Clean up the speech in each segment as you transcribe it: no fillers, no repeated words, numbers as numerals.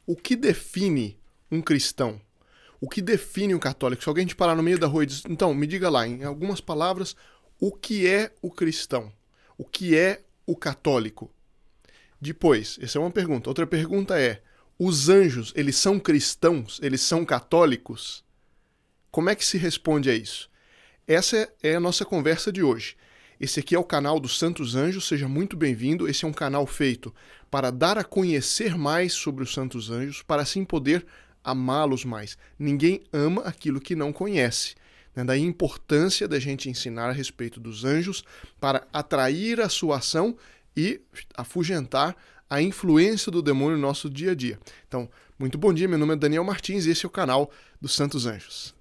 O que define um cristão? O que define um católico? Se alguém te parar no meio da rua e diz, então, me diga lá, em algumas palavras, o que é o cristão? O que é o católico? Depois, essa é uma pergunta. Outra pergunta é, os anjos, eles são cristãos? Eles são católicos? Como é que se responde a isso? Essa é a nossa conversa de hoje. Esse aqui é o canal dos Santos Anjos, seja muito bem-vindo. Esse é um canal feito para dar a conhecer mais sobre os Santos Anjos, para assim poder amá-los mais. Ninguém ama aquilo que não conhece. Daí a importância da gente ensinar a respeito dos anjos para atrair a sua ação e afugentar a influência do demônio no nosso dia a dia. Então, muito bom dia, meu nome é Daniel Martins e esse é o canal dos Santos Anjos.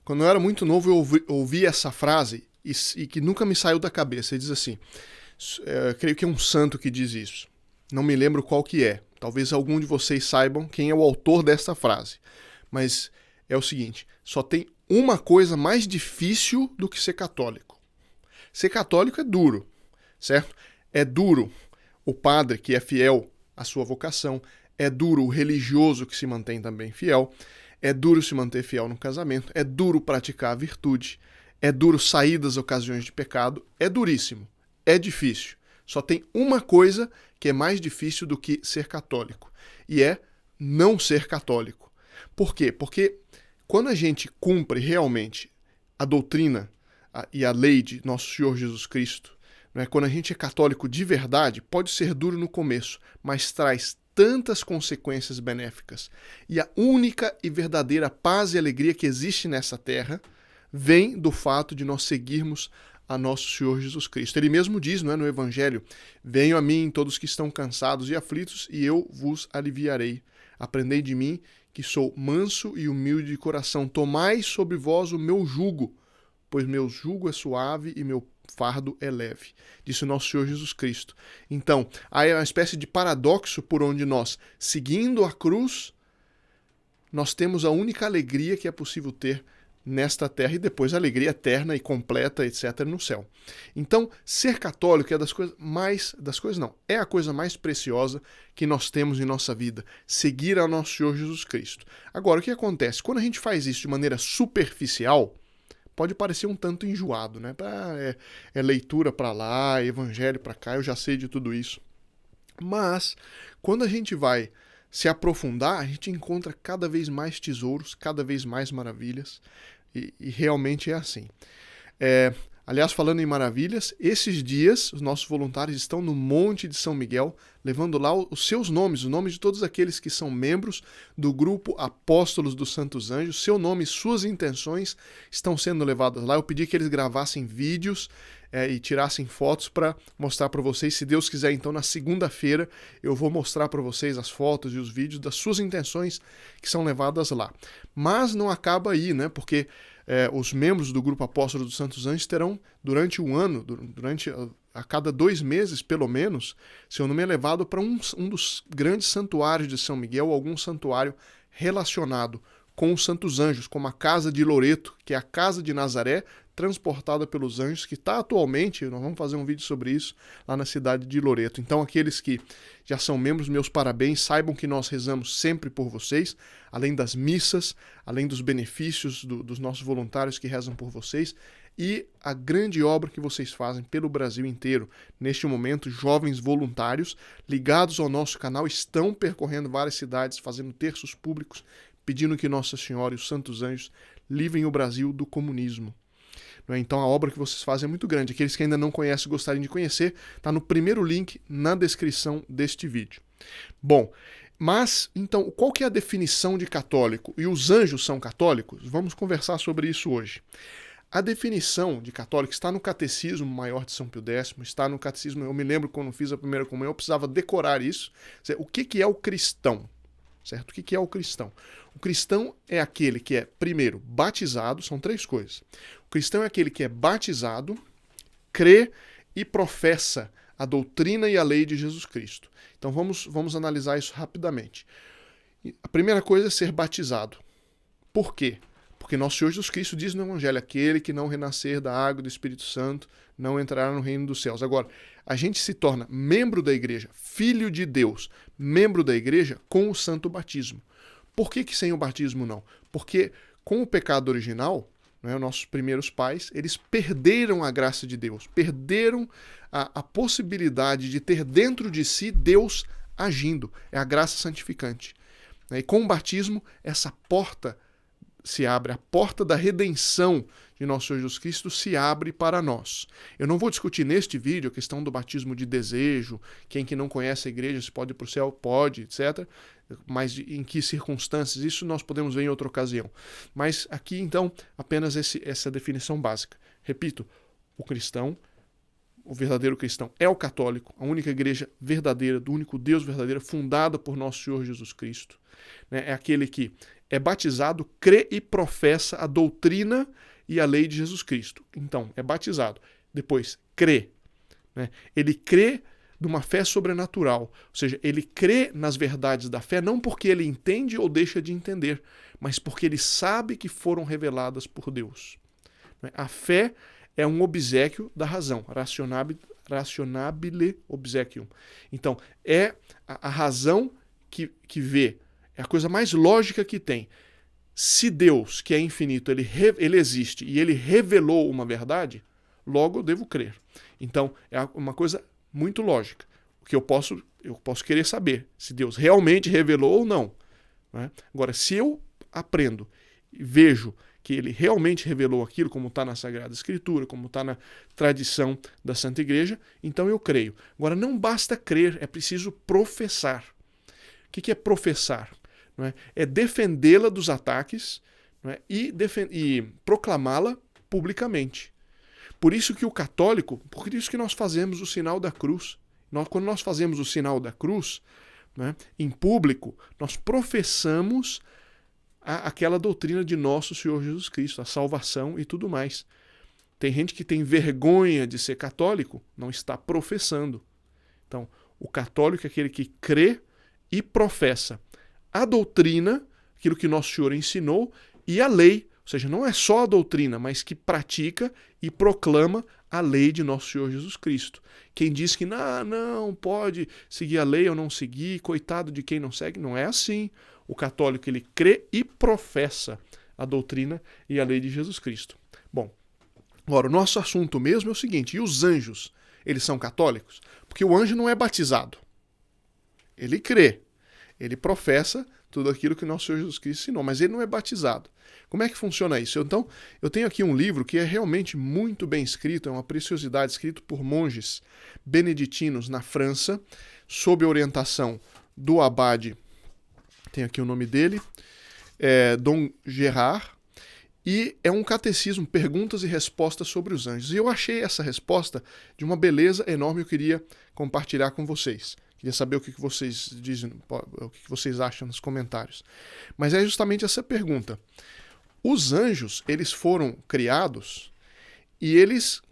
Quando eu era muito novo, eu ouvi essa frase e que nunca me saiu da cabeça. Ele diz assim, creio que é um santo que diz isso. Não me lembro qual que é. Talvez algum de vocês saibam quem é o autor dessa frase. Mas é o seguinte, só tem uma coisa mais difícil do que ser católico. Ser católico é duro, certo? É duro o padre que é fiel à sua vocação, é duro o religioso que se mantém também fiel, é duro se manter fiel no casamento, é duro praticar a virtude, é duro sair das ocasiões de pecado, é duríssimo, é difícil. Só tem uma coisa que é mais difícil do que ser católico, e é não ser católico. Por quê? Porque quando a gente cumpre realmente a doutrina e a lei de Nosso Senhor Jesus Cristo, né, quando a gente é católico de verdade, pode ser duro no começo, mas traz tantas consequências benéficas. E a única e verdadeira paz e alegria que existe nessa terra vem do fato de nós seguirmos a Nosso Senhor Jesus Cristo. Ele mesmo diz, não é, no Evangelho, venham a mim todos que estão cansados e aflitos e eu vos aliviarei. Aprendei de mim que sou manso e humilde de coração. Tomai sobre vós o meu jugo, pois meu jugo é suave e meu fardo é leve, disse o nosso Senhor Jesus Cristo. Então, há uma espécie de paradoxo por onde nós, seguindo a cruz, nós temos a única alegria que é possível ter nesta terra e depois a alegria eterna e completa, etc., no céu. Então, ser católico é é a coisa mais preciosa que nós temos em nossa vida, seguir ao nosso Senhor Jesus Cristo. Agora, o que acontece? Quando a gente faz isso de maneira superficial, pode parecer um tanto enjoado, né? É leitura para lá, evangelho para cá, eu já sei de tudo isso. Mas, quando a gente vai se aprofundar, a gente encontra cada vez mais tesouros, cada vez mais maravilhas, e realmente é assim. Aliás, falando em maravilhas, esses dias os nossos voluntários estão no Monte de São Miguel, levando lá os seus nomes, os nomes de todos aqueles que são membros do grupo Apóstolos dos Santos Anjos. Seu nome e suas intenções estão sendo levadas lá. Eu pedi que eles gravassem vídeos e tirassem fotos para mostrar para vocês. Se Deus quiser, então, na segunda-feira, eu vou mostrar para vocês as fotos e os vídeos das suas intenções que são levadas lá. Mas não acaba aí, né? Porque os membros do Grupo Apóstolo dos Santos Anjos terão, durante um ano, a cada 2 meses, pelo menos, seu nome é levado para um dos grandes santuários de São Miguel, ou algum santuário relacionado com os Santos Anjos, como a Casa de Loreto, que é a Casa de Nazaré, transportada pelos anjos, que está atualmente, nós vamos fazer um vídeo sobre isso, lá na cidade de Loreto. Então, aqueles que já são membros, meus parabéns, saibam que nós rezamos sempre por vocês, além das missas, além dos benefícios dos nossos voluntários que rezam por vocês, e a grande obra que vocês fazem pelo Brasil inteiro. Neste momento, jovens voluntários ligados ao nosso canal estão percorrendo várias cidades, fazendo terços públicos, pedindo que Nossa Senhora e os Santos Anjos livrem o Brasil do comunismo. Então a obra que vocês fazem é muito grande. Aqueles que ainda não conhecem e gostariam de conhecer, está no primeiro link na descrição deste vídeo. Bom, mas então qual que é a definição de católico? E os anjos são católicos? Vamos conversar sobre isso hoje. A definição de católico está no Catecismo Maior de São Pio X, está no Catecismo, eu me lembro quando fiz a primeira comunhão, eu precisava decorar isso. O que é o cristão? Certo? O que é o cristão? O cristão é aquele que é, primeiro, batizado, são 3 coisas. O cristão é aquele que é batizado, crê e professa a doutrina e a lei de Jesus Cristo. Então vamos analisar isso rapidamente. A primeira coisa é ser batizado. Por quê? Porque nosso Senhor Jesus Cristo diz no Evangelho, aquele que não renascer da água e do Espírito Santo não entrará no reino dos céus. Agora, a gente se torna membro da igreja, filho de Deus, membro da igreja com o santo batismo. Por que sem o batismo não? Porque com o pecado original, né, nossos primeiros pais, eles perderam a graça de Deus, perderam a possibilidade de ter dentro de si Deus agindo. É a graça santificante. E com o batismo, essa porta se abre, a porta da redenção de nosso Senhor Jesus Cristo se abre para nós. Eu não vou discutir neste vídeo a questão do batismo de desejo, quem que não conhece a igreja, se pode ir para o céu, pode, etc. Mas em que circunstâncias, isso nós podemos ver em outra ocasião. Mas aqui, então, apenas essa definição básica. Repito, o cristão, o verdadeiro cristão é o católico, a única igreja verdadeira, do único Deus verdadeiro, fundada por nosso Senhor Jesus Cristo. É aquele que é batizado, crê e professa a doutrina e a lei de Jesus Cristo. Então, é batizado. Depois, crê. Ele crê numa fé sobrenatural. Ou seja, ele crê nas verdades da fé não porque ele entende ou deixa de entender, mas porque ele sabe que foram reveladas por Deus. A fé é um obséquio da razão. Rationabile obsequium. Então, é a razão que vê. É a coisa mais lógica que tem. Se Deus, que é infinito, ele existe e ele revelou uma verdade, logo eu devo crer. Então, é uma coisa muito lógica. O que eu posso querer saber se Deus realmente revelou ou não. Agora, se eu aprendo e vejo que ele realmente revelou aquilo, como está na Sagrada Escritura, como está na tradição da Santa Igreja, então eu creio. Agora, não basta crer, é preciso professar. O que é professar? É defendê-la dos ataques, e proclamá-la publicamente. Por isso que o católico, por isso que nós fazemos o sinal da cruz. Quando nós fazemos o sinal da cruz, em público, nós professamos aquela doutrina de nosso Senhor Jesus Cristo, a salvação e tudo mais. Tem gente que tem vergonha de ser católico, não está professando. Então, o católico é aquele que crê e professa a doutrina, aquilo que nosso Senhor ensinou, e a lei, ou seja, não é só a doutrina, mas que pratica e proclama a lei de nosso Senhor Jesus Cristo. Quem diz que não pode seguir a lei ou não seguir, coitado de quem não segue, não é assim. O católico, ele crê e professa a doutrina e a lei de Jesus Cristo. Bom, agora o nosso assunto mesmo é o seguinte, e os anjos, eles são católicos? Porque o anjo não é batizado. Ele crê. Ele professa tudo aquilo que nosso Senhor Jesus Cristo ensinou, mas ele não é batizado. Como é que funciona isso? Então, eu tenho aqui um livro que é realmente muito bem escrito, é uma preciosidade, escrito por monges beneditinos na França, sob a orientação do abade, tem aqui o nome dele, Dom Gerard, e é um catecismo, perguntas e respostas sobre os anjos. E eu achei essa resposta de uma beleza enorme, eu queria compartilhar com vocês. Queria saber o que vocês dizem, o que vocês acham nos comentários. Mas é justamente essa pergunta. Os anjos, eles foram criados e eles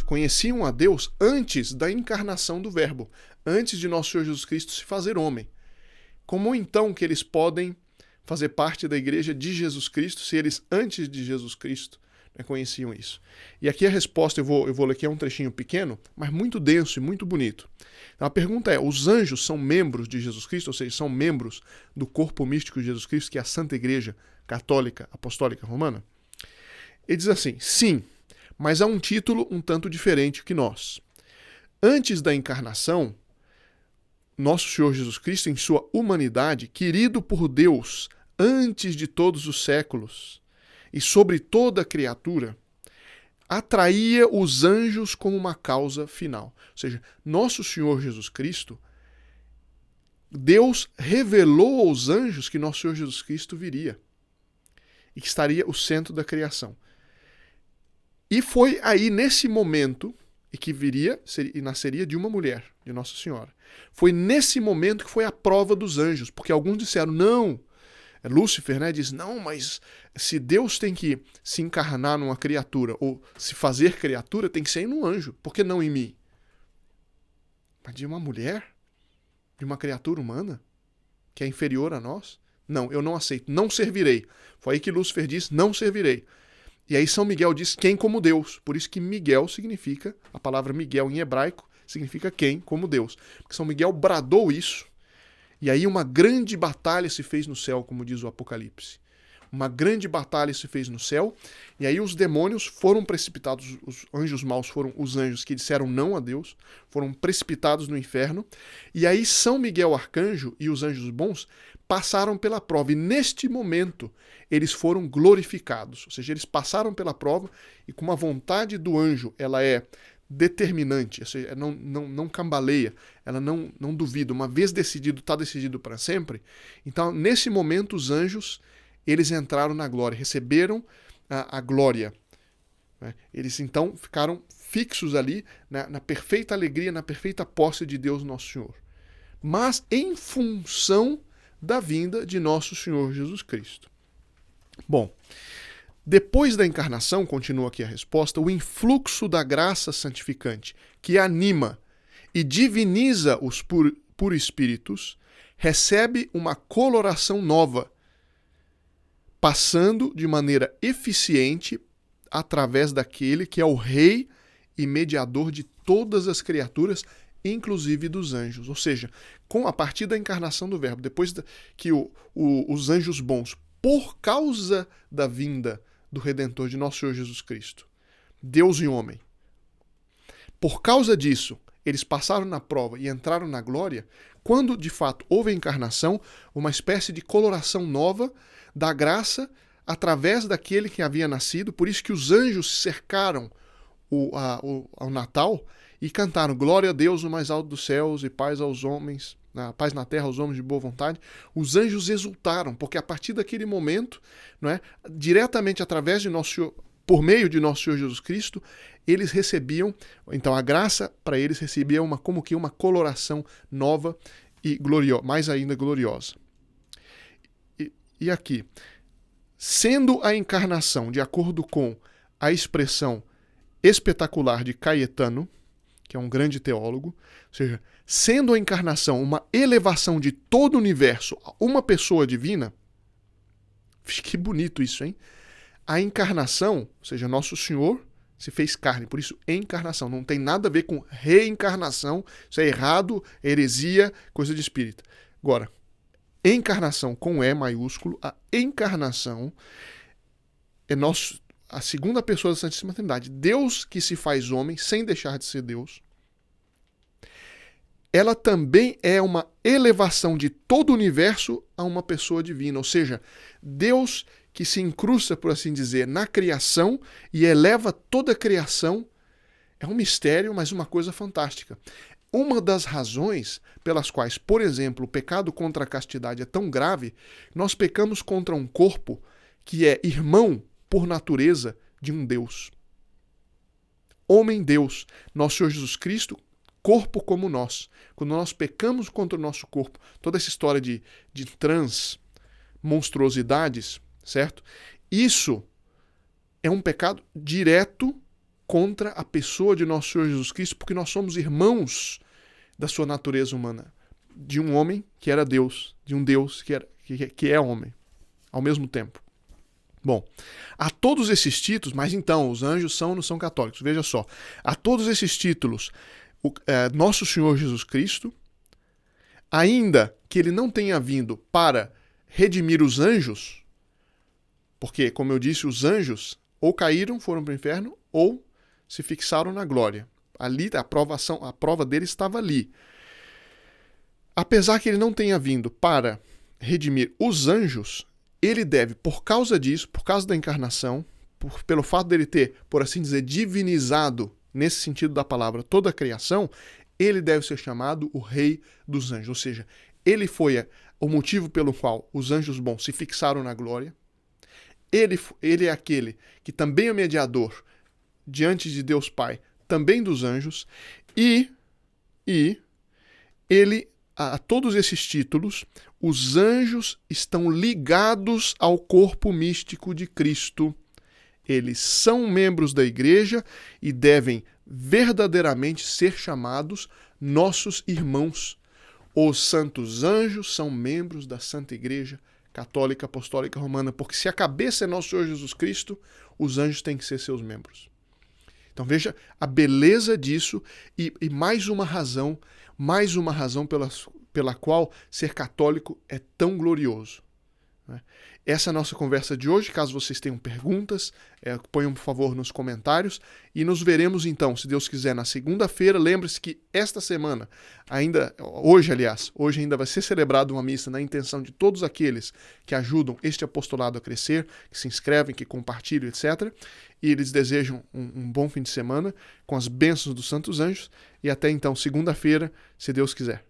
conheciam a Deus antes da encarnação do Verbo, antes de nosso Senhor Jesus Cristo se fazer homem. Como então que eles podem fazer parte da igreja de Jesus Cristo se eles, antes de Jesus Cristo, conheciam isso? E aqui a resposta, eu vou ler aqui, é um trechinho pequeno, mas muito denso e muito bonito. Então a pergunta é, os anjos são membros de Jesus Cristo, ou seja, são membros do corpo místico de Jesus Cristo, que é a Santa Igreja Católica Apostólica Romana? Ele diz assim, sim, mas há um título um tanto diferente que nós. Antes da encarnação, nosso Senhor Jesus Cristo, em sua humanidade, querido por Deus antes de todos os séculos, e sobre toda a criatura, atraía os anjos como uma causa final. Ou seja, nosso Senhor Jesus Cristo, Deus revelou aos anjos que nosso Senhor Jesus Cristo viria e que estaria o centro da criação. E foi aí, nesse momento, e que viria e nasceria de uma mulher, de Nossa Senhora. Foi nesse momento que foi a prova dos anjos, porque alguns disseram, não, Lúcifer, diz, não, mas se Deus tem que se encarnar numa criatura, ou se fazer criatura, tem que ser em um anjo, por que não em mim? Mas de uma mulher? De uma criatura humana? Que é inferior a nós? Não, eu não aceito, não servirei. Foi aí que Lúcifer diz, não servirei. E aí São Miguel diz, quem como Deus. Por isso que Miguel significa, a palavra Miguel em hebraico, significa quem como Deus. Porque São Miguel bradou isso, e aí uma grande batalha se fez no céu, como diz o Apocalipse. Uma grande batalha se fez no céu, e aí os demônios foram precipitados, os anjos maus foram os anjos que disseram não a Deus, foram precipitados no inferno, e aí São Miguel Arcanjo e os anjos bons passaram pela prova, e neste momento eles foram glorificados, ou seja, eles passaram pela prova, e com uma vontade do anjo, ela é determinante, ou seja, não cambaleia, ela não duvida, uma vez decidido, está decidido para sempre. Então, nesse momento, os anjos, eles entraram na glória, receberam a glória. Né? Eles, então, ficaram fixos ali na perfeita alegria, na perfeita posse de Deus Nosso Senhor. Mas em função da vinda de Nosso Senhor Jesus Cristo. Bom, depois da encarnação, continua aqui a resposta, o influxo da graça santificante, que anima e diviniza os espíritos, recebe uma coloração nova, passando de maneira eficiente através daquele que é o Rei e mediador de todas as criaturas, inclusive dos anjos. Ou seja, a partir da encarnação do Verbo, depois que os anjos bons, por causa da vinda do Redentor de Nosso Senhor Jesus Cristo, Deus e homem, por causa disso, eles passaram na prova e entraram na glória, quando de fato houve a encarnação, uma espécie de coloração nova da graça através daquele que havia nascido, por isso que os anjos cercaram ao Natal e cantaram glória a Deus no mais alto dos céus e paz aos homens, paz na terra aos homens de boa vontade. Os anjos exultaram, porque a partir daquele momento, não é, diretamente através de Nosso Senhor, por meio de Nosso Senhor Jesus Cristo, eles recebiam, então a graça para eles recebia como que uma coloração nova e mais ainda gloriosa. E aqui, sendo a encarnação, de acordo com a expressão espetacular de Caetano, que é um grande teólogo, ou seja, sendo a encarnação uma elevação de todo o universo a uma pessoa divina, que bonito isso, hein? A encarnação, ou seja, Nosso Senhor se fez carne, por isso encarnação, não tem nada a ver com reencarnação, isso é errado, heresia, coisa de espírita. Agora, encarnação com E maiúsculo, a encarnação é a segunda pessoa da Santíssima Trindade, Deus que se faz homem sem deixar de ser Deus. Ela também é uma elevação de todo o universo a uma pessoa divina, ou seja, Deus que se incrusta, por assim dizer, na criação e eleva toda a criação. É um mistério, mas uma coisa fantástica. Uma das razões pelas quais, por exemplo, o pecado contra a castidade é tão grave, nós pecamos contra um corpo que é irmão, por natureza, de um Deus. Homem-Deus, Nosso Senhor Jesus Cristo, corpo como nós. Quando nós pecamos contra o nosso corpo, toda essa história de monstruosidades, certo? Isso é um pecado direto contra a pessoa de Nosso Senhor Jesus Cristo, porque nós somos irmãos da sua natureza humana, de um homem que era Deus, de um Deus que é homem, ao mesmo tempo. Bom, a todos esses títulos, mas então, os anjos não são católicos, veja só, a todos esses títulos, Nosso Senhor Jesus Cristo, ainda que ele não tenha vindo para redimir os anjos, porque, como eu disse, os anjos ou caíram, foram para o inferno, ou se fixaram na glória. Ali, a prova dele estava ali. Apesar que ele não tenha vindo para redimir os anjos, ele deve, por causa disso, por causa da encarnação, pelo fato dele ter, por assim dizer, divinizado, nesse sentido da palavra, toda a criação, ele deve ser chamado o Rei dos Anjos. Ou seja, ele foi o motivo pelo qual os anjos bons se fixaram na glória. Ele é aquele que também é mediador diante de Deus Pai, também dos anjos, e ele, a todos esses títulos, os anjos estão ligados ao corpo místico de Cristo. Eles são membros da igreja e devem verdadeiramente ser chamados nossos irmãos. Os santos anjos são membros da Santa Igreja católica, apostólica, romana, porque se a cabeça é nosso Senhor Jesus Cristo, os anjos têm que ser seus membros. Então veja a beleza disso e mais uma razão pela qual ser católico é tão glorioso. Essa é a nossa conversa de hoje. Caso vocês tenham perguntas, ponham por favor nos comentários e nos veremos então, se Deus quiser, na segunda-feira. Lembre-se que esta semana, hoje ainda vai ser celebrada uma missa na intenção de todos aqueles que ajudam este apostolado a crescer, que se inscrevem, que compartilham, etc. E eles desejam um bom fim de semana com as bênçãos dos santos anjos e até então, segunda-feira, se Deus quiser.